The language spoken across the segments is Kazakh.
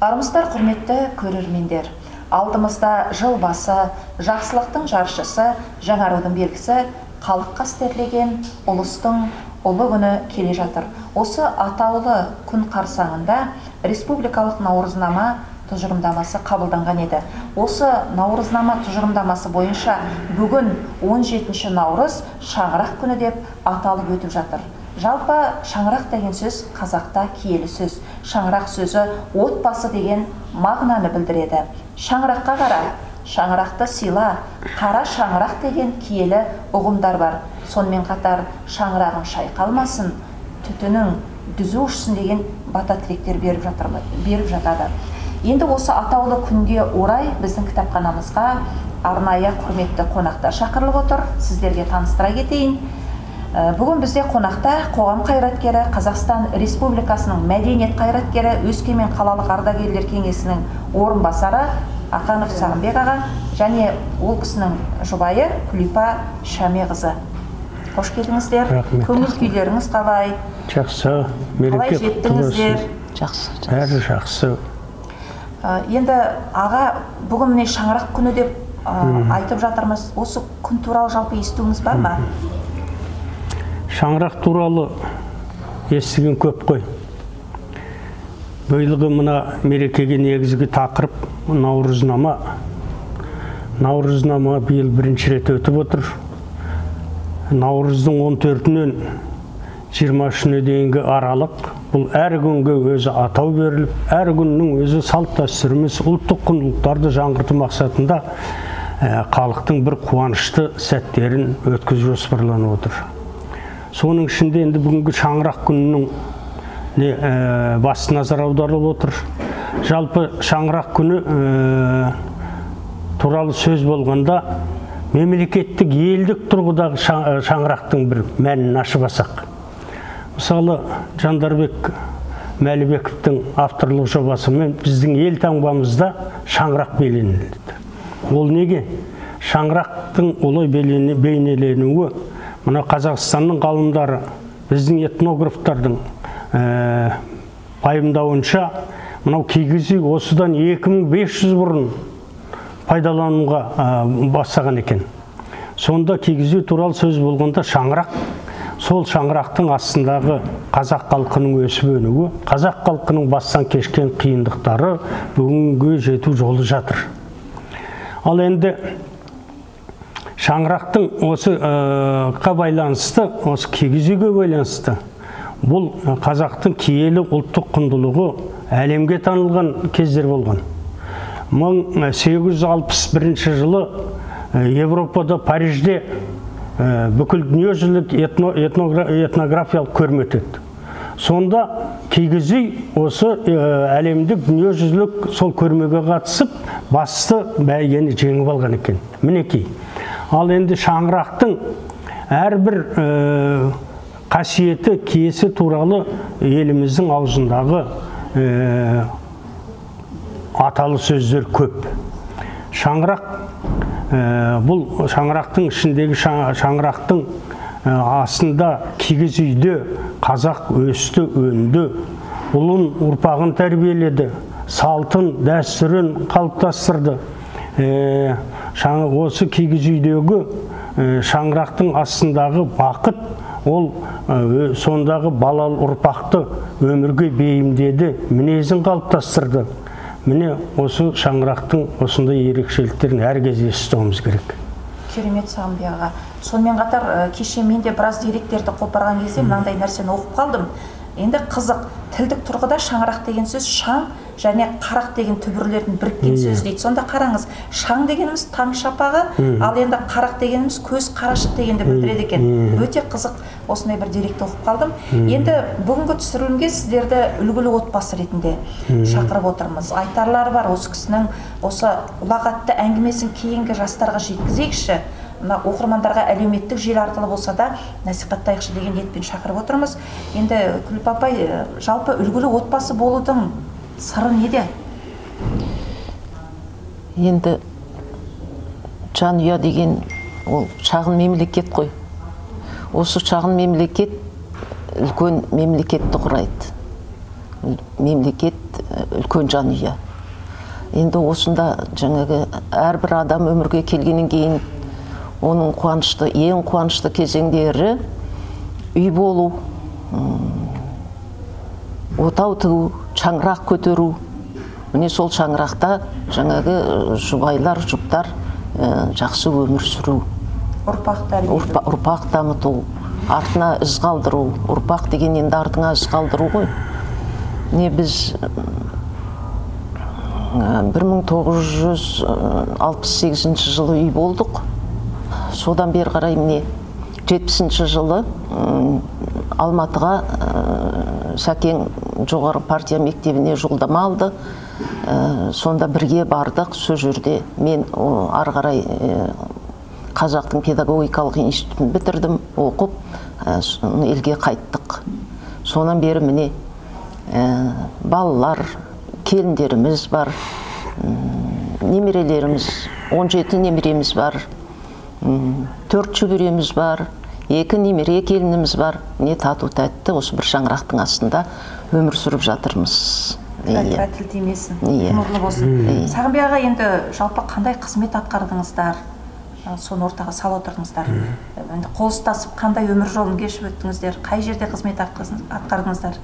Армысыздар, құрметті көрермендер. Алдымызда жыл басы, жақсылықтың жаршысы, жаңарудың белгісі, халыққа істерлеген ұлыстың ұлы күні келе жатыр. Осы атаулы күн қарсаңында республикалық наурызнама тұжырымдамасы қабылданған еді. Осы наурызнама тұжырымдамасы бойынша бүгін 17 наурыз шаңырақ күні деп аталып өтіп жатыр. Жалпы шаңырақ деген сөз қазақта киелі сөз. Шаңырақ сөзі отбасы деген мағынаны білдіреді. Шаңыраққа қара, шаңырақты сыйла, қара шаңырақ деген киелі ұғымдар бар. Сонымен қатар шаңырағың шайқалмасын, түтінің дүзу ұшсын деген бата тілектер беріп жатады. Енді осы атаулы күнге орай біздің кітапханамызға арнайы құрметті қонақтар шақырылып отыр. Сіздерге таныстыра кетейін. Бүгін бізде қонақта қоғам қайраткері, Қазақстан Республикасының мәдениет қайраткері, Өскемен қалалық ардагерлер кеңесінің орынбасары Ақанов Сағынбек аға және ол кісінің жұбайы Күлипа Шәмеқызы. Қош келдіңіздер. Көңіл күйлеріңіз қалай? Жақсы. Қалай жеттіңіздер? Жақсы. Бәрі жақсы. Енді аға, бүгін міне шаңырақ күні деп айтып жатырмыз. Осы күн туралы жалпы естуіңіз бар ма? Шаңырақ туралы естіген көп қой. Биылғы мына мерекеге негізгі тақырып наурызнама. Наурызнама биыл бірінші рет өтіп отыр. Наурыздың 14-нен 23-не дейінгі аралық. Бұл әр күнге өзі атау беріліп, әр күннің өзі салт дәстүріміз, ұлттық құндылықтарды жаңғырту мақсатында халықтың бір қуанышты сәттерін өткізу жоспарланып отыр. Соның ішінде енді бүгінгі шаңырақ күнінің басты назар аударылып отыр. Жалпы шаңырақ күні туралы сөз болғанда мемлекеттік елдік тұрғыдағы шаңырақтың бір мәнін ашып алсақ. Мысалы, Жандарбек Мәлібековтің авторлық жобасымен біздің ел таңбамызда шаңырақ бейнеленеді. Ол неге? Шаңырақтың олай бейнеленуі мына Қазақстанның ғалымдары, біздің этнографтардың пайымдауынша, мынау кигіз үй осыдан 2500 бұрын пайдалануға бастаған екен. Сонда кигіз үй туралы сөз болғанда шаңырақ, сол шаңырақтың астындағы қазақ халқының өсіп-өнуі, қазақ халқының бастан кешкен қиындықтары бүгінге жету жолы жатыр. Ал енді шаңырақтың осыға байланысты, осы кигіз үйге байланысты, бұл қазақтың киелі ұлттық құндылығы әлемге танылған кездер болған. 1861 жылы Европада, Парижде бүкіл дүниежүзілік этнографиялық көрме өтеді. Сонда кигіз үй осы әлемдік дүниежүзілік сол көрмеге қатысып, басты бәйгені жеңіп алған екен. Мінекей. Ал енді шаңырақтың әрбір қасиеті, киесі туралы еліміздің аузындағы аталы сөздер көп. Шаңырақ, бұл шаңырақтың ішіндегі шаңырақтың астында кигіз үйде қазақ өсті, өнді, ұлын ұрпағын тәрбиеледі, салтын, дәстүрін қалыптастырды. Осы кигіз үйдегі шаңырақтың астындағы бақыт, ол сондағы балалы ұрпақты өмірге бейімдеді, мінезін қалыптастырды. Міне осы шаңырақтың осындай ерекшеліктерін әр кезде естуіміз керек. Керемет Сағынбек аға. Сонымен қатар кеше мен де біраз деректерді қопарған кезде мынандай нәрсені оқып қалдым. Енді қызық, тілдік тұрғыда шаңырақ деген сөз шаң және қарақ деген түбірлердің біріккен сөз дейді. Сонда қараңыз, шаң дегеніміз таң шапағы, ал енді қарақ дегеніміз көз қарашық дегенді білдіреді екен. Өте қызық, осындай бір деректі оқып қалдым. Енді бүгінгі түсірілімге сіздерді үлгілі отбасы ретінде шақырып отырмыз. Айтарлары бар осы кісінің осы ұлағатты әңгімесін кейінгі жастарға жеткізейікші. Оқырмандарға әлеуметтік желі арқылы болса да насихаттайықшы деген ниетпен шақырып отырмыз. Енді Күліп апай, жалпы үлгілі отбасы болудың сыры неде? Енді жанұя деген ол шағын мемлекет қой. Осы шағын мемлекет үлкен мемлекетті құрайды. Мемлекет үлкен жанұя. Енді осында жаңағы әрбір адам өмірге келгеннен кейін оның ең қуанышты кезеңдері үй болу, отау тігу, шаңырақ көтеру. Міне сол шаңырақта жаңағы жұбайлар, жұптар жақсы өмір сүру. Ұрпақ дамыту, артына із қалдыру. Ұрпақ деген енді артыңа із қалдыру ғой. Не біз 1968 жылы үй болдық. Содан бері қарай міне 70 жылы Алматыға Сәкен жоғары партия мектебіне жолдама алды. Сонда бірге бардық. Сол жерде мен ары қарай Қазақтың педагогикалық институтын бітірдім, оқып, елге қайттық. Сонан бері міне балалар, келіндеріміз бар, немерелеріміз, 17 немереміз бар, 4 шөбереміз бар, 2 немере келініміз бар. Не тату тәтті осы бір шаңырақтың астында өмір сүріп жатырмыз. Әтіл демесін, нұрлы болсын. Сағынбек аға, енді жалпы қандай қызмет атқардыңыздар? Соны ортаға сал отырдыңыздар. Қол ұстасып қандай өмір жолын кешіп өттіңіздер? Қай жерде қызмет атқардыңыздар?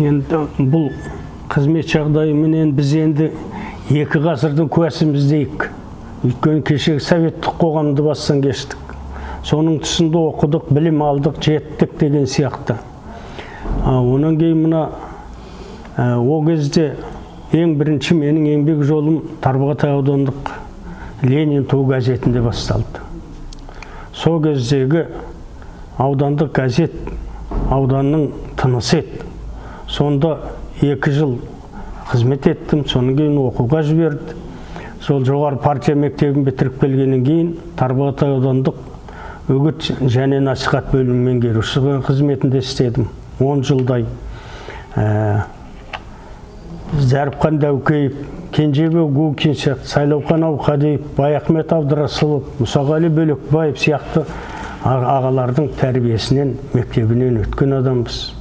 Енді бұл қызмет жағдайыменен біз енді 2 ғасырдың куәсіміз дейік. Өйткені кешегі советтік қоғамды бастан кештік. Соның тұсында оқыдық, білім алдық, жеттік деген сияқты. Онан кейін мына о кезде ең бірінші менің еңбек жолым Тарбағатай аудандық Ленин ту газетінде басталды. Сол кездегі аудандық газет ауданның тынысы еді. Сонда 2 жыл қызмет еттім, соның кейін оқуға жіберді. Сол жоғары партия мектебін бітіріп келгеннен кейін Тарбағатай аудандық үгіт және насихат бөлімінің меңгерушісі қызметінде істедім. 10 жылдай. Зәріпқан Дәукеев, Кенжебек Гукин сияқты, Сайлаухан Ауқадиев, Баяхмет Абдырасылов, Мұсағали Бөлекбаев сияқты ағалардың тәрбиесінен, мектебінен өткен адамбыз.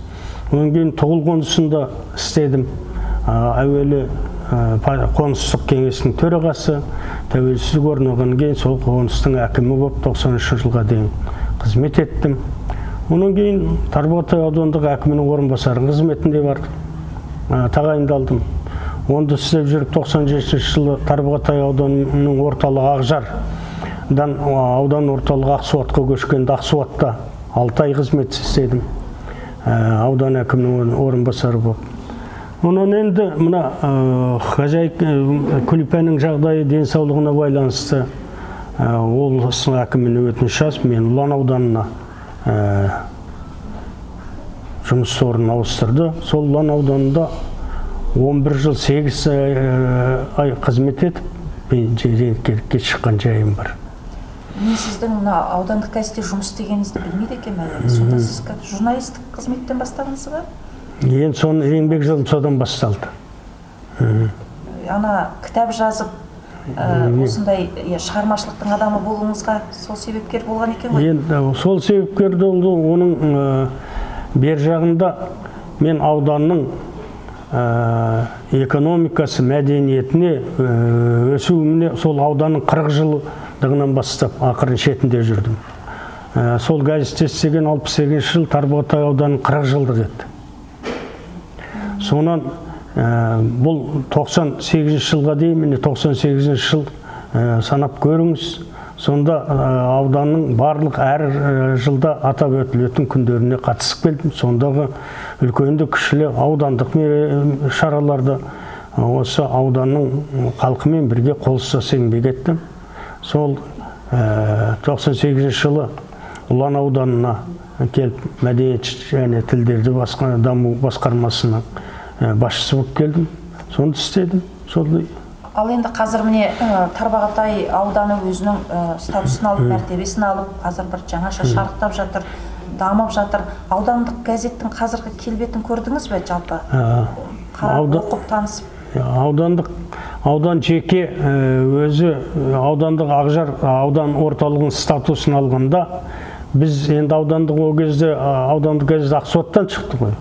Онан кейін Тұғыл қонысында істедім. Әуелі қоныстық кеңесінің төрағасы, тәуелсіздік орнағаннан кейін сол қоныстың әкімі болып 93 жылға дейін қызмет еттім. Онан кейін Тарбағатай аудандық әкімінің орынбасары қызметінде бардым. Тағайындалдым. Онда істеп жүріп 97 жылы Тарбағатай ауданының орталығы Ақжардан аудан орталығы Ақсуатқа көшкенде Ақсуатта 6 ай қызмет істедім. Аудан әкімінің орынбасары болып. Онан енді мына Күлипәнің жағдайы денсаулығына байланысты облыстың әкіміне өтініш жазып, мен Ұлан ауданына жұмыс орнын ауыстырды. Сол Ұлан ауданында 11 жыл 8 ай қызмет етіп, зейнеткерлікке шыққан жайым бар. Мен сіздің аудандық газетте жұмыс істегеніңізді білмейді екенмін. Сонда сіз журналистік қызметтен бастадыңыз ба? Енді соны еңбек жолым содан басталды. Ана кітап жазып, осындай шығармашылықтың адамы болуыңызға сол себепкер болған екен ғой? Енді сол себепкер болды. Оның бер жағында мен ауданның экономикасы, мәдениетіне, өсуіне сол ауданның 40 жылдығынан бастап ақырын шетінде жүрдім. Сол газетте істеген 68 жыл Тарбағатай ауданының 40 жылдық еді. Сонан бұл 98 жылға дейін, міне 98 жыл санап көріңіз. Сонда ауданның барлық әр жылда атап өтілетін күндеріне қатысып келдім. Сондағы үлкенді кішілі аудандық шараларды осы ауданның халқымен бірге қол ұстас еңбек еттім. Сол 98 жылы Ұлан ауданына келіп, мәдениет және тілдерді даму басқармасының басшысы болып келдім. Сонда істедім. Ал енді қазір міне Тарбағатай ауданы өзінің статусын алып, мәртебесін алып, қазір бір жаңаша шарықтап жатыр, дамып жатыр. Аудандық газеттің қазіргі келбетін көрдіңіз бе жалпы? Қарап оқып танысып. Аудан жеке өзі аудандық Ақжар аудан орталығының статусын алғанда, біз енді аудандық о кезде аудандық газет Ақсуаттан шықты ғой.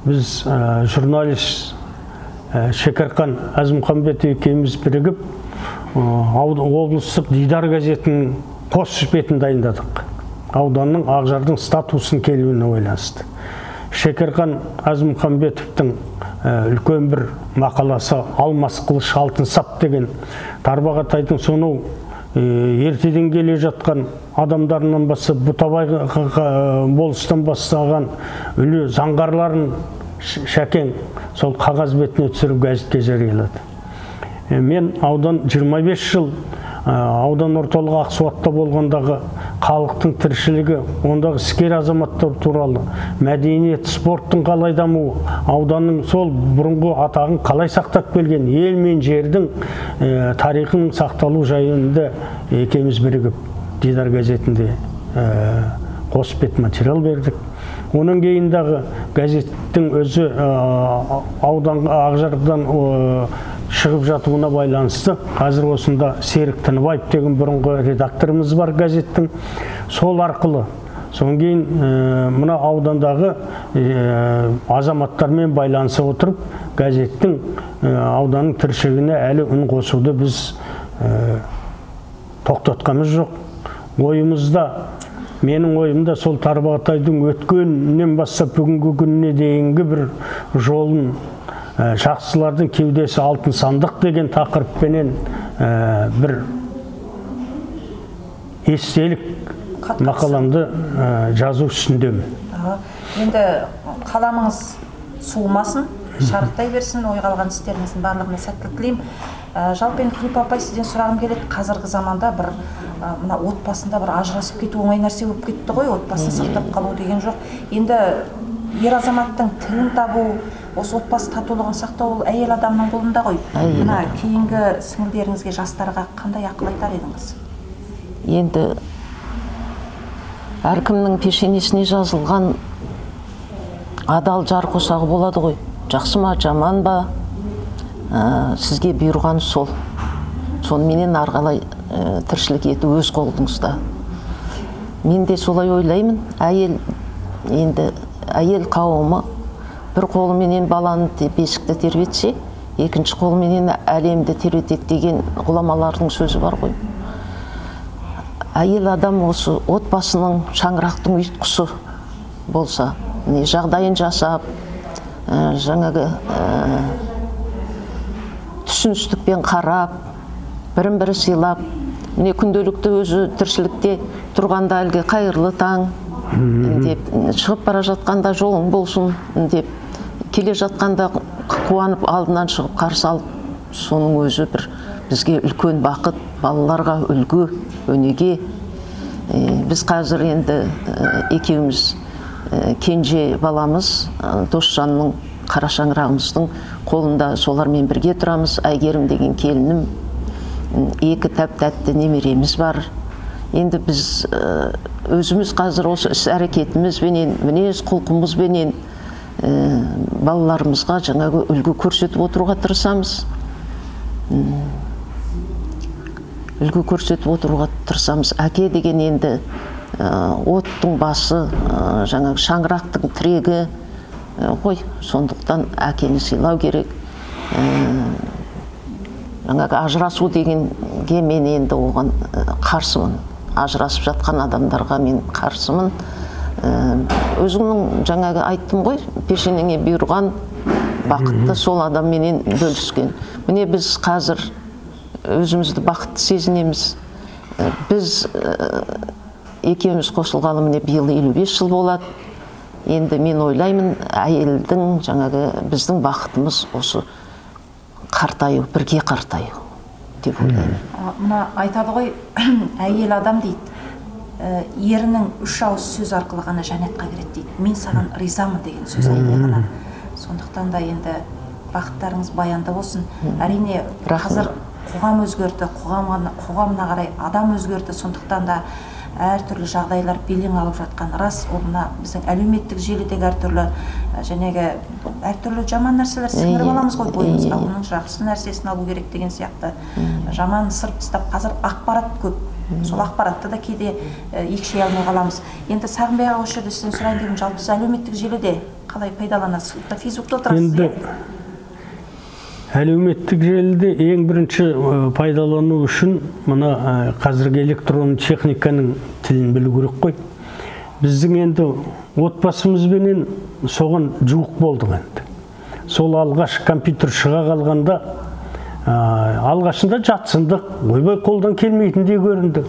Біз журналист Шекерқан Әзімханбет екеуміз бірігіп облыстық Дидар газетінің қос бетін дайындадық. Ауданның Ақжардың статусын келуіне байланысты. Шекерқан Әзімханбетовтің үлкен бір мақаласы «Алмас қылыш алтын сап» деген Тарбағатайдың сонау ертеден келе жатқан адамдарынан бастап Бұтабай болыстан бастаған үлі заңғарларын Шәкең сол қағаз бетіне түсіріп газетке жариялады. Мен аудан 25 жыл аудан орталығы Ақсуатта болғандағы халықтың тіршілігі, ондағы іскер азаматтар туралы, мәдениет, спорттың қалай дамуы, ауданның сол бұрынғы атағын қалай сақтап келген, ел мен жердің тарихының сақталу жайында екеуміз бірігіп Дидар газетінде қос бет материал бердік. Оның кейіндағы газеттің өзі Ақжардан шығып жатуына байланысты қазір осында Серік Тыныбаев деген бұрынғы редакторымыз бар газеттің. Сол арқылы содан кейін мына аудандағы азаматтармен байланыса отырып газеттің ауданның тіршілігіне әлі үн қосуды біз тоқтатқанымыз жоқ. Ойымызда, менің ойымда сол Тарбағатайдың өткеннен бастап бүгінгі күніне дейінгі бір жолын жақсылардың кеудесі алтын сандық деген тақырыппенен бір естелік мақаламды жазу үстіндемін. Енді қаламыңыз суымасын, шарықтай берсін, ойға алған істеріңіздің барлығына сәттілік тілеймін. Жалпы енді Күліп апай, сізден сұрағым келеді. Қазіргі заманда бір мына отбасында бір ажырасып кету оңай нәрсе болып кетті ғой, отбасын сақтап қалу деген жоқ. Енді ер азаматтың тілін табу, осы отбасы татулығын сақтау ол әйел адамның қолында ғой. Мына кейінгі сіңілдеріңізге, жастарға қандай ақыл айтар едіңіз? Енді әркімнің пешенесіне жазылған адал жар қосағы болады ғой. Жақсы ма, жаман ба, сізге бұйырған сол. Сонымен арғалай тіршілік ету өз қолыңызда. Мен де солай ойлаймын. Әйел қауымы бір қолыменен баланы бесікті тербетсе, екінші қолыменен әлемді тербетеді деген ғұламалардың сөзі бар ғой. Әйел адам осы отбасының шаңырақтың ұйытқысы болса, жағдайын жасап, жаңағы түсіністікпен қарап, бірін-бірі сыйлап, міне күнделікті өзі тіршілікте тұрғанда әлгі қайырлы таң деп, шығып бара жатқанда жолың болсын деп, келе жатқанда қуанып алдынан шығып қарсы алып, соның өзі бір бізге үлкен бақыт, балаларға үлгі, өнеге. Біз қазір енді екеуміз кенже баламыз Досжанның қара шаңырағымыздың қолында солармен бірге тұрамыз. Әйгерім деген келінім, 2 тәп-тәтті немереміз бар. Енді біз өзіміз қазір осы іс әрекетімізбенен, мінез құлқымызбенен балаларымызға жаңағы үлгі көрсетіп отыруға тырысамыз. Әке деген енді оттың басы, жаңағы шаңырақтың тірегі ғой. Сондықтан әкені сыйлау керек. Жаңағы ажырасу дегенге мен енді оған қарсымын. Ажырасып жатқан адамдарға мен қарсымын. Өзіңнің жаңағы айттым ғой, пешенеңе бұйырған бақытты сол адамменен бөліскен. Міне біз қазір өзімізді бақытты сезінеміз. Біз екеуміз қосылғалы міне биыл 55 жыл болады. Енді мен ойлаймын, әйелдің жаңағы біздің бақытымыз осы қартаю, бірге қартаю деп ойлаймын. Мына айтады ғой, әйел адам дейді, ерінің 3 ауыз сөз арқылы ғана жәннатқа кіреді дейді. Мен саған ризамын деген сөз айтылған. Сондықтан да енді бақыттарыңыз баянды болсын. Әрине қазір қоғам өзгерді, қоғамына қарай адам өзгерді. Сондықтан да әртүрлі жағдайлар белең алып жатқан рас. Мына біздің әлеуметтік желідегі әртүрлі жаман нәрселер сіңіріп аламыз ғой бойымызға. Оның жақсы нәрсесін алу керек деген сияқты. Жаман сырып тастап, қазір ақпарат көп. Сол ақпаратты да кейде екшей алмай қаламыз. Енді Сағынбай аға осы жерде сізден сұрайын дегенім, жалпы әлеуметтік желіде қалай пайдаланасыз? Фейсбукта отырасыз? Әлеуметтік желіде ең бірінші пайдалану үшін мына қазіргі электронды техниканың тілін білу керек қой. Біздің енді отбасымызбенен соған жуық болдық енді. Сол алғаш компьютер шыға қалғанда алғашында жатсындық, ойбай қолдан келмейтіндей көрінді.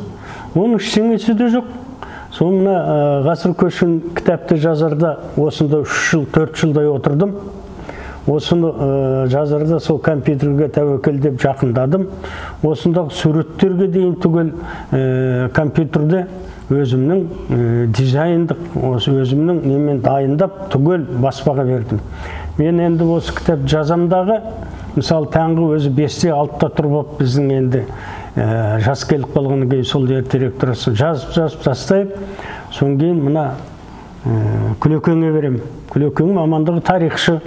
Оның ештеңесі де жоқ. Сол мына ғасыр көшін кітапты жазарда осында 3 жыл, 4 жылдай отырдым. Осыны жазарда сол компьютерге тәуекел жақындадым. Осындағы суреттерге дейін түгел компьютерде өзімнің дизайндық, өзімнің немен дайындап түгел баспаға бердім. Мен енді осы кітап жазамдағы, мысалы таңғы өзі 5-те 6-та тұрып біздің енді жас келіп қалғаны кейін сол ертерек тұрасың, жазып тастайып, соң кейін мына Күлекеңе берем. Күлекең мамандығы тарихшы.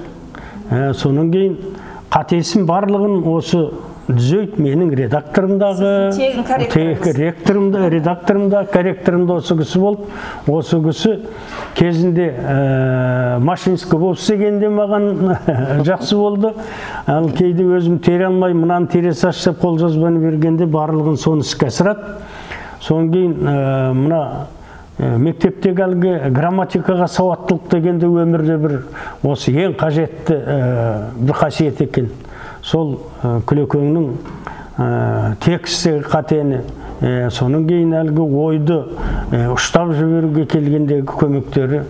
Соның кейін қатесін барлығын осы түзейді менің редакторымдағы, редакторымда, корректорымда осы кісі болды. Осы кісі кезінде машинский болып істегенде маған жақсы болды. Ал кейде өзім тере алмай, мынаны тере саш деп қолжазбаны бергенде барлығын соны іске асырады. Соның кейін мына мектептегі әлгі грамматикаға сауаттылық дегенде өмірде бір осы ең қажетті бір қасиет екен. Сол Күлекеңнің текстегі қатені, соның кейін әлгі ойды ұштап жіберуге келгендегі көмектері,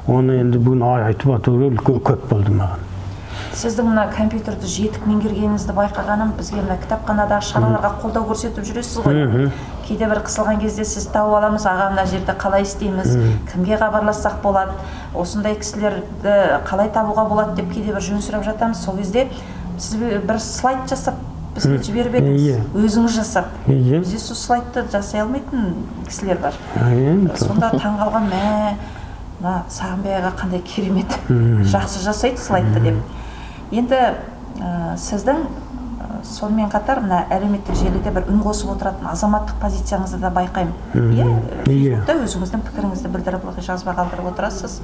оны енді бүгін айтып атуға үлкен көп болды маған. Сіздің мына компьютерді жетік меңгергеніңізді байқағаным, бізге мына кітапханадағы шараларға қолдау көрсетіп жүресіз ғой. Кейде бір қысылған кезде сіз тауып аламыз, аға мына жерде қалай істейміз, кімге хабарлассақ болады, осындай кісілерді қалай табуға болады деп кейде бір жөн сұрап жатамыз. Сол кезде сіз бір слайд жасап бізге жіберіп едіңіз, өзіңіз жасап. Бізде сол слайдты жасай алмайтын кісілер бар. Сонда таң қалған, мына Сағынбай аға қандай керемет жақсы жасайды слайдты деп. Енді сіздің сонымен қатар мына әлеуметтік желіде бір үн қосып отыратын азаматтық позицияңызды да байқаймын. Фейсбукта өзіңіздің пікіріңізді білдіріп жазба қалдырып отырасыз.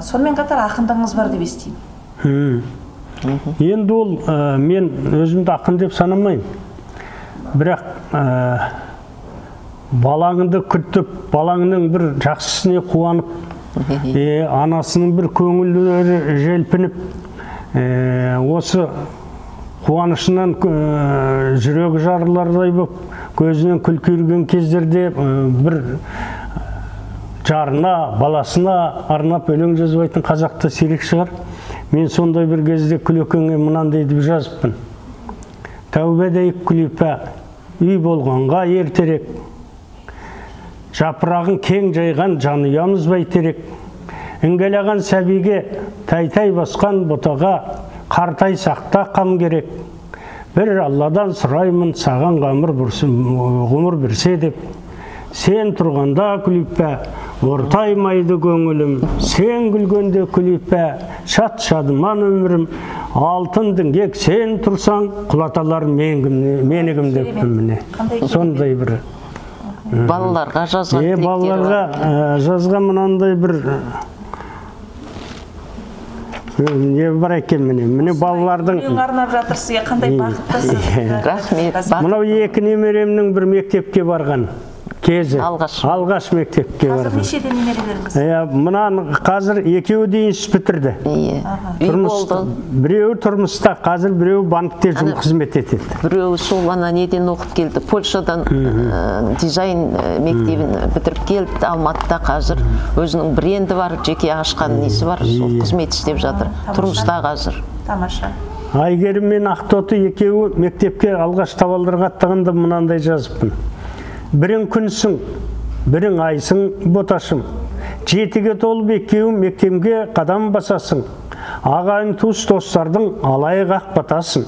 Сонымен қатар ақындығыңыз бар деп естимін. Енді ол мен өзімді ақын деп санамаймын. Бірақ балаңды күтіп, балаңның бір жақсысына қуанып, анасының бір көңілдері желпініп, осы қуанышынан жүрегі жарылардай болып, көзінен күлкі үрген кездерде бір жарына, баласына арнап өлең жазбайтын қазақта сирек шығар. Мен сондай бір кезде Күлекеңе мынандай деп жазыппын. Тәубедейік күлипә, үй болғанға ертерек, жапырағын кең жайған жанұямыз бәйтерек, іңгелеген сәбиге тай-тай басқан бұтаға қартай сақта қам керек. Бір Алладан сұраймын саған ғұмыр берсе деп. Сен тұрғанда күліппә, ортаймайды көңілім. Сен күлгенде күліппә, шат-шадыман өмірім. Алтын діңгек сен тұрсаң, құлаталар менігім деп міне. Сондай бір балаларға жазған. Балаларға жазған мынандай бір не бар екен міне балалардың арнап жатырсыз, қандай бақыттысыз. Рахмет. Мынау екі немеремнің бір мектепке барған кезі. Алғаш мектепке барған. Қазір нешеде немерелеріңіз? Мынаны қазір екеуі де институт бітірді. Үй болды. Біреуі тұрмыста, қазір біреуі банкте қызмет етеді. Біреуі сол ана неден оқып келді. Польшадан дизайн мектебін бітіріп келді. Алматыда қазір өзінің бренді бар, жеке ашқан несі бар, сол қызмет істеп жатыр. Тұрмыста қазір. Тамаша. Айгерім мен Ақтоты екеуі мектепке алғаш табалдырға аттағанда мынандай жазыппын. Бірің күнсің, бірің айсың боташым. Жетіге толып екеуің мектепке қадам басасың. Ағайын туыс достардың алайық ақ батасың.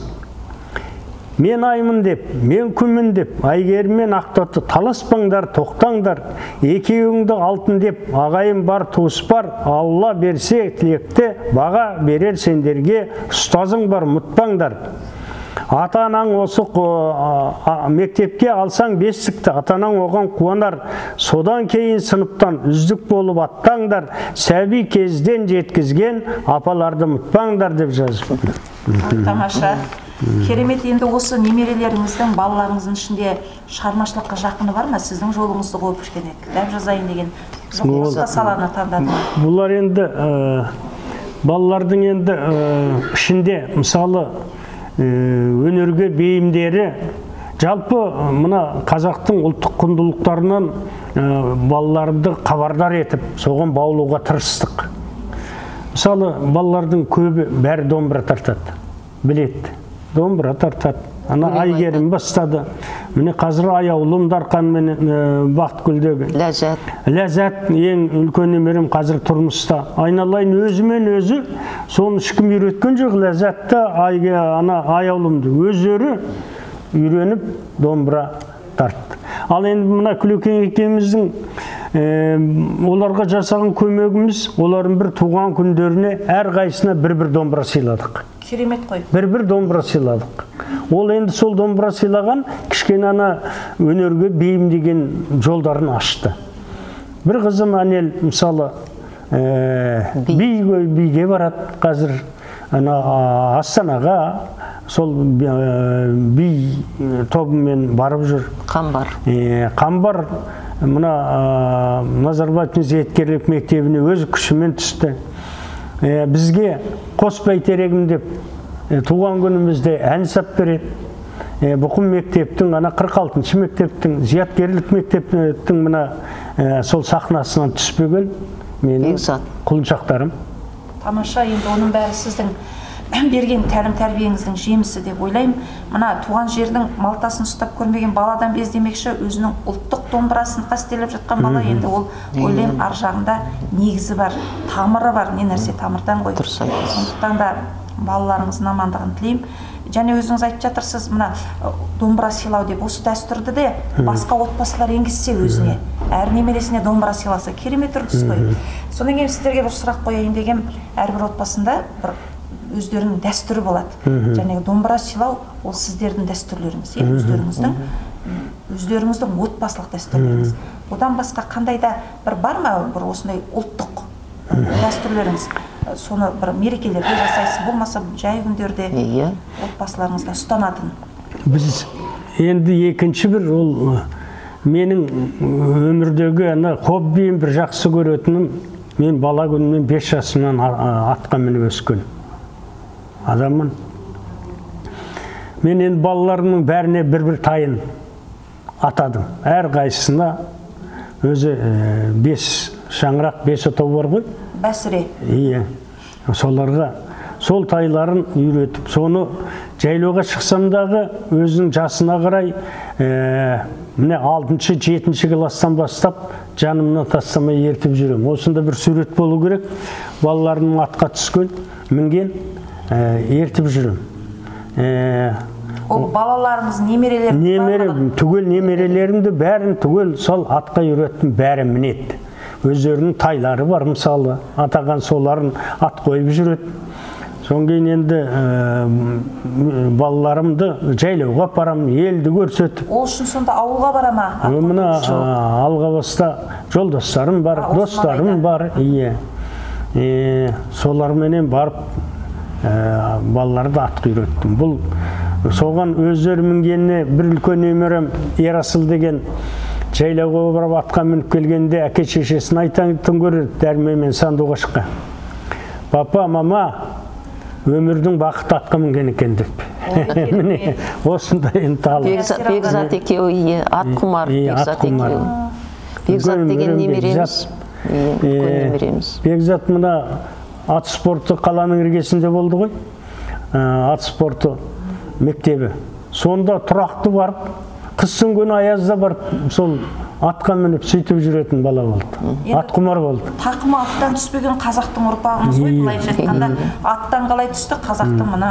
Мен аймын деп, мен күмін деп, Айгерім мен Ақтоты таласпаңдар, тоқтаңдар. Екеуіңді алтын деп, ағайын бар, туыс бар. Алла берсе тілекте, баға берер сендерге, ұстазың бар, ұмытпаңдар. Ата-анаң осы мектепке алсаң бестікті, ата-анаң оған қуанар. Содан кейін сыныптан үздік болып аттаңдар. Сәби кезден жеткізген апаларды ұмытпаңдар деп жазып. Тамаша. Керемет. Енді осы немерелеріңіздің, балаларыңыздың ішінде шығармашылыққа жақыны бар ма? Сіздің жолыңызды қуып жүрген, кітап жазайын деген жоқ, саланы таңдады ма? Бұлар енді балалардың енді ішінде мысалы өнерге бейімдері, жалпы мына қазақтың ұлттық құндылықтарынан балаларды хабардар етіп, соған баулуға тырыстық. Мысалы балалардың көбі бәрі домбыра тартады, біледі, домбыра тартады. Ана Айгерім бастады. Міне қазір Аяулым Дарқанмен Бақытгүлдегі. Ләззат ең үлкен немерем қазір тұрмыста. Айналайын өзімен өзі, соны ешкім үйреткен жоқ. Ләззатты ана Аяулымды өздері үйреніп домбыра тартты. Ал енді мына Күлекең екеуміздің оларға жасаған көмегіміз, олардың бір туған күндеріне әр қайсына бір-бір домбыра сыйладық. Керемет қой. Бір-бір домбыра сыйладық. Ол енді сол домбыра сыйлаған кішкене ана өнерге бейімдеген жолдарын ашты. Бір қызым Анел мысалы биге барады қазір, Астанаға сол би тобымен барып жүр. Қамбар мына Назарбаев зияткерлік мектебіне өзі күшімен түсті. Бізге қос бәйтерегім деп туған күнімізде ән сап береді. Бұқым мектептің, 46-шы мектептің, зияткерлік мектептің мына сол сахнасынан түспеген менің құлыншақтарым. Тамаша. Енді оның бәрі сіздің берген тәлім-тәрбиеңіздің жемісі деп ойлаймын. Мына туған жердің малтасын ұстап көрмеген баладан без демекші, өзінің ұлттық домбырасын қастерлеп жатқан бала, енді ол ойлаймын ар жағында негізі бар, тамыры бар, не нәрсе тамырдан ғой. Сондықтан да балаларыңыздың амандығын тілеймін. Және өзіңіз айтып жатырсыз, мына домбыра сыйлау деп, осы дәстүрді де басқа отбасылар енгізсе өзіне, әр немересіне домбыра сыйласа керемет үрдіс қой. Содан кейін сіздерге бір сұрақ қояйын деген, әрбір отбасында бір өздерінің дәстүрі болады. Және домбыра сыйлау ол сіздердің дәстүрлеріңіз, өздеріңіздің отбасылық дәстүрлеріңіз. Одан басқа қандай да бір бар ма, бір осындай ұлттық дәстүрлеріңіз? Соны бір мерекелерде жасайсыз, болмаса жай күндерде отбасыларыңызда ұстанатын? Біз енді екінші бір ол менің өмірдегі хоббиім, бір жақсы көретінім, мен бала күнімнен 5 жасымнан атқа мініп өскен адаммын. Мен енді балаларымның бәріне бір-бір тайын атадым. Әр қайсысына өзі 5 шаңырақ, 5 отау бар ғой. Бәсіре. Соларға сол тайларын үйретіп, соны жайлауға шықсамдағы өзінің жасына қарай, міне 6-7 класстан бастап жанымнан тастамай ертіп жүрем. Осында бір сурет болу керек. Балаларымның атқа түскен, мінген, ертіп жүрем. Ол балаларыңыз, немерелеріңіз? Түгел немерелерімді бәрін түгел сол атқа үйреттім, бәрі мінеді. Өздерінің тайлары бар, мысалы, атаған соларын ат қойып жүреді. Соң кейін енді балаларымды жайлауға апарам, елді көрсетіп. Ол үшін сонда ауылға бара ма? Мына Алғабаста жолдастарым бар, достарым бар. Соларменен барып балаларды атқа үйреттім. Бұл соған өздері мінгеніне бір үлкен немерем Ерасыл деген жайлауға барып атқа мініп келгенде әке шешесін айтатын көреді, Дәрмен мен Сандуғашқа. Папа, мама, өмірдің бақыт атқа мінген екен деп. Міне, осындай енталы. Бекзат екеуі, ат құмар, Бекзат екеуі. Бекзат деген немереміз. Бекзат мына ат спорты қаланың іргесінде болды ғой. Ат спорты мектебі. Сонда тұрақты барып, қыстың күні аязда барып, сол атқа мініп сөйтіп жүретін бала болды. Ат құмар болды. Тақымы аттан түспеген қазақтың ұрпағымыз ғой, былайша айтқанда. Аттан қалай түсті, қазақтың мына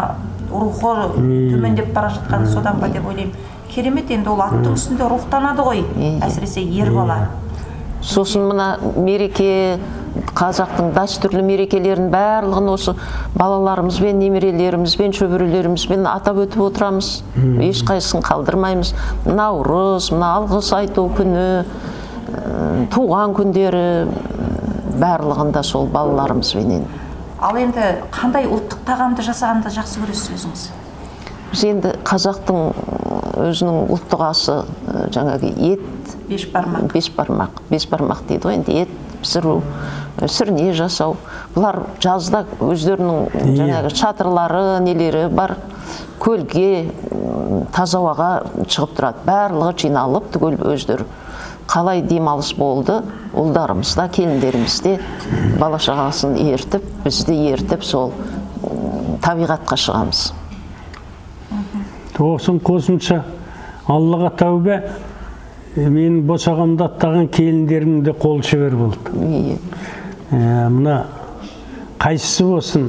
рухы төмендеп бара жатқан содан ба деп ойлаймын. Керемет, енді ол аттың үстінде рухтанады ғой, әсіресе ер бала. Сосын мына мереке, қазақтың дәстүрлі мерекелерін барлығын осы балаларымызбен, немерелерімізбен, шөберелерімізбен атап өтіп отырамыз. Ешқайсысын қалдырмаймыз. Наурыз, мына алғыс айту күні, туған күндері барлығында сол балаларымызбенен. Ал енді қандай ұлттық тағамды жасағанды жақсы көресіз өзіңіз? Біз енді қазақтың өзінің ұлттық асы жаңағы ет, бешбармақ дейді ғой, енді ет пісіру, сірне жасау. Бұлар жазда өздерінің жаңағы шатырлары, нелері бар, көлге, таза ауаға шығып тұрады. Барлығы жиналып, түгел өздері. Қалай демалыс болды, ұлдарымыз да, келіндеріміз де бала шағасын ертіп, бізді ертіп, сол табиғатқа шығамыз. Тоқсын қосымша, Аллаға тәубе, мен босағамда аттаған келіндерімде қол шебер болды. Мына қайсысы болсын,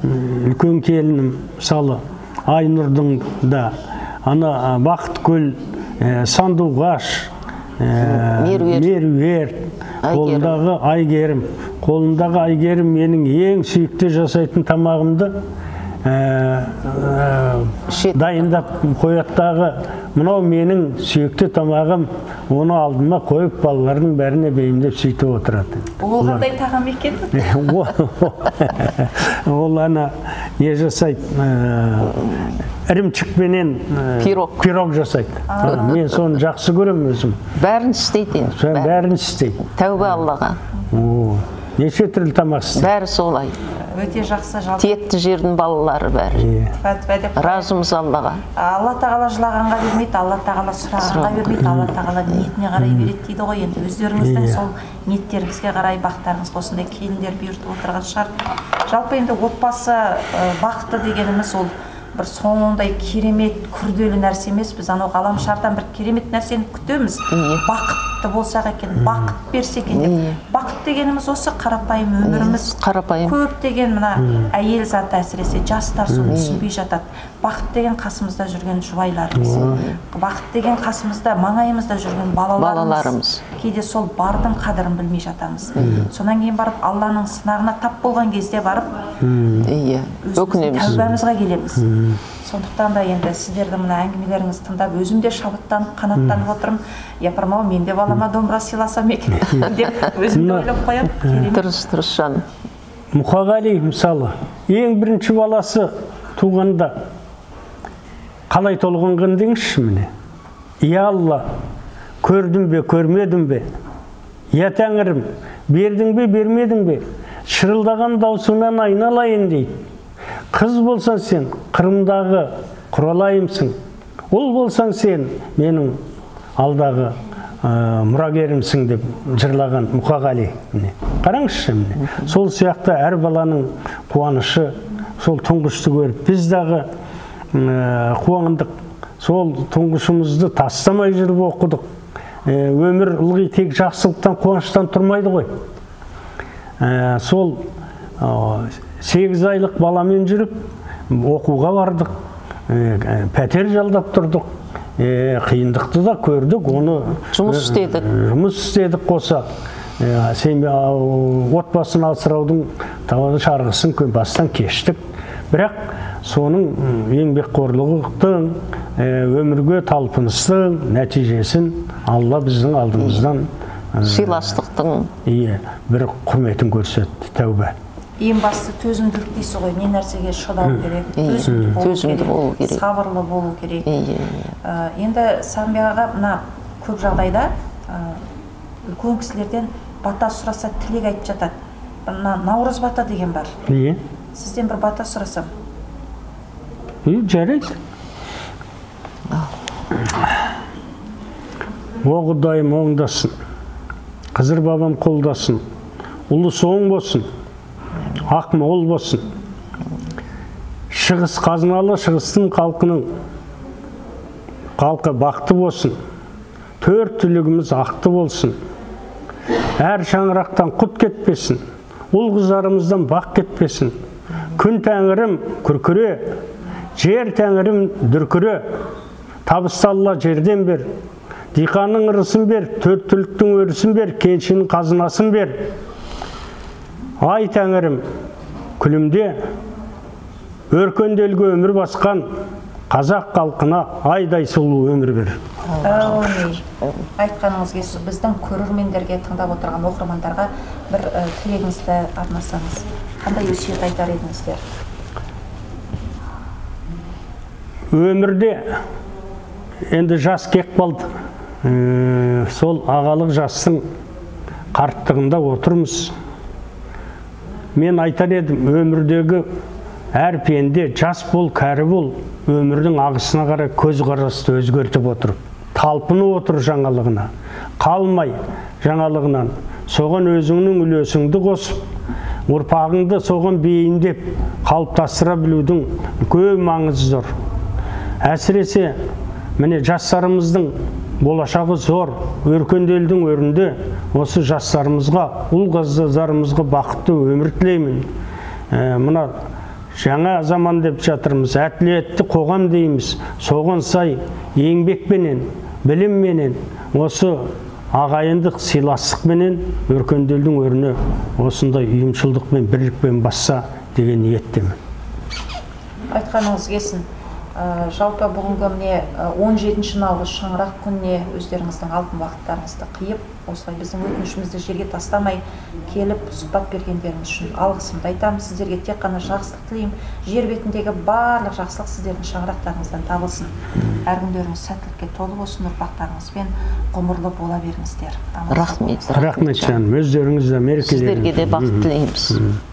үлкен келінім, мысалы, Айнұрдың да, ана Бақытгүл, Сандуғаш, Меруерт, қолындағы Айгерім. Қолындағы Айгерім менің ең сүйікті жасайтын тамағымды дайындап қояттағы. Мынау менің сүйікті тамағым, оны алдыма қойып, балалардың бәріне бейімдеп сөйтіп отырады. Ол қандай тағам екен? Ол ана не жасайды? Ірімшікпенен пирог жасайды. Мен соны жақсы көрем өзім. Бәрін істейді. Бәрін істейді. Тәубе Аллаға. Неше түрлі тамақ істейді. Бәрі солай. Өте жақсы жалпы. Текті жердің балалары бәрі. Разымыз Аллаға. Алла тағала жылағанға бермейді, Алла тағала сұрағанға бермейді, Алла тағала ниетіне қарай береді дейді ғой. Енді өздеріңіздің сол ниеттеріңізге қарай бақыттарыңыз осындай келіндер бұйыртып отырған шығар. Жалпы енді отбасы бақыты дегеніміз ол бір сондай керемет, күрделі нәрсе емес. Біз анау ғаламшардан бір керемет нәрсені күтеміз. Бақытты болсақ екен, бақыт берсек екен. Бақыт дегеніміз осы қарапайым өміріміз. Көп деген мына әйел заты әсіресе жастар соны түсінбей жатады. Бақыт деген қасымызда жүрген жұбайларымыз. Бақыт деген қасымызда, маңайымызда жүрген балаларымыз. Кейде сол бардың қадірін білмей жатамыз. Сонан кейін барып Алланың сынағына тап болған кезде барып өзіміздің тәубамызға келеміз. Сондықтан да енді сіздердің мына әңгімелеріңізді тыңдап, өзім де шабыттанып, қанаттанып отырмын. Япырмау, мен де балама домбыра сыйласам екен деп өзімді ойлап қоямын. Дұрыс жаным. Мұқағали мысалы, ең бірінші баласы туғанда қалай толғанған деңізші міне. Я Алла, көрдім бе, көрмедім бе? Я Тәңірім, бердің бе, бермедің бе? Шырылдаған даусыңнан айналайын дейді. Қыз болсаң сен, қырымдағы құралайымсың. Ол болсаң сен, менің алдағы мұрагерімсің деп жырлаған Мұқағали. Қараңызшы міне. Сол сияқты әр баланың қуанышы, сол тұңғышты көріп, біз дағы қуандық. Сол тұңғышымызды тастамай жүріп оқыдық. Өмір ылғи тек жақсылықтан, қуаныштан тұрмайды ғой. Сол 8 айлық баламен жүріп, оқуға бардық, пәтер жалдап тұрдық, қиындықты да көрдік, оны жұмыс істедік қоса. Отбасын асыраудың шарғысын бастан кештік. Бірақ соның еңбекқорлықтың, өмірге талпыныстың нәтижесін Алла біздің алдымыздан сыйластықтың бір құрметін көрсетті. Тәубе. Ең басты төзімділік дейсіз ғой, не нәрсеге шыдау керек, төзімді болу керек, сабырлы болу керек. Енді Сағынбек мына көп жағдайда үлкен кісілерден бата сұраса тілек айтып жатады. Наурыз бата деген бар. Сізден бір бата сұрасам? Жарайды. О Құдайым оңдасын, Қызыр бабам қолдасын, ұлысы оң болсын, ақ мол болсын. Шығыс қазыналы, шығыстың халқы бақты болсын. Төрт түлігіміз ақты болсын. Әр шаңырақтан құт кетпесін. Ұл қыздарымыздан бақ кетпесін. Күн тәңірім күркіре, жер тәңірім дүркіре. Табысты Алла жерден бер. Диқанның ырысын бер, төрт түліктің өрісін бер, кеншінің қазынасын бер. Ай тәңірім, күлімде, өркенделгі өмір басқан қазақ халқына айдай сұлу өмір бер. Айтқаныңыз келсіз, біздің көрермендерге, тыңдап отырған оқырмандарға бір тілегіңізді арнасаңыз. қандай өсиет айтар едіңіздер? Өмірде енді жас кек қалды. Сол ағалық жастың қарттығында отырмыз. Мен айтар едім, өмірдегі әр пенде жас бол, кәрі бол, өмірдің ағысына қарай көз қарасты өзгертіп отырып, талпынып отыр жаңалығына, қалмай жаңалығынан, соған өзіңнің үлесіңді қосып, ұрпағыңды соған бейімдеп қалыптастыра білудің көп маңызы зор. Әсіресе міне жастарымыздың болашағы зор, өркенделдің өрінде осы жастарымызға, ұл қыздарымызға бақытты өмір тілеймін. Мына жаңа заман деп жатырмыз, әділетті қоғам дейміз. Соған сай еңбекпенен, білімменен, осы ағайындық сыйластықпенен өркенделдің өріне осындай ұйымшылдықпен, бірлікпен басса деген ниеттемін. Айтқаныңыз келсін. Жалпы бүгінгі міне 17 наурыз шаңырақ күніне өздеріңіздің алтын уақыттарыңызды қиып, осылай біздің өтінішімізді жерге тастамай келіп сұхбат бергендеріңіз үшін алғысымды айтамын. Сіздерге тек қана жақсылық тілеймін. Жер бетіндегі барлық жақсылық сіздердің шаңырақтарыңыздан табылсын. Әр күндеріңіз сәттілікке толы болсын, ұрпақтарыңызбен ғұмырлы бола беріңіздер. Рахмет. Рахмет жаным, өздеріңіз де мерекелеріңіз. Сіздерге де бақыт тілейміз.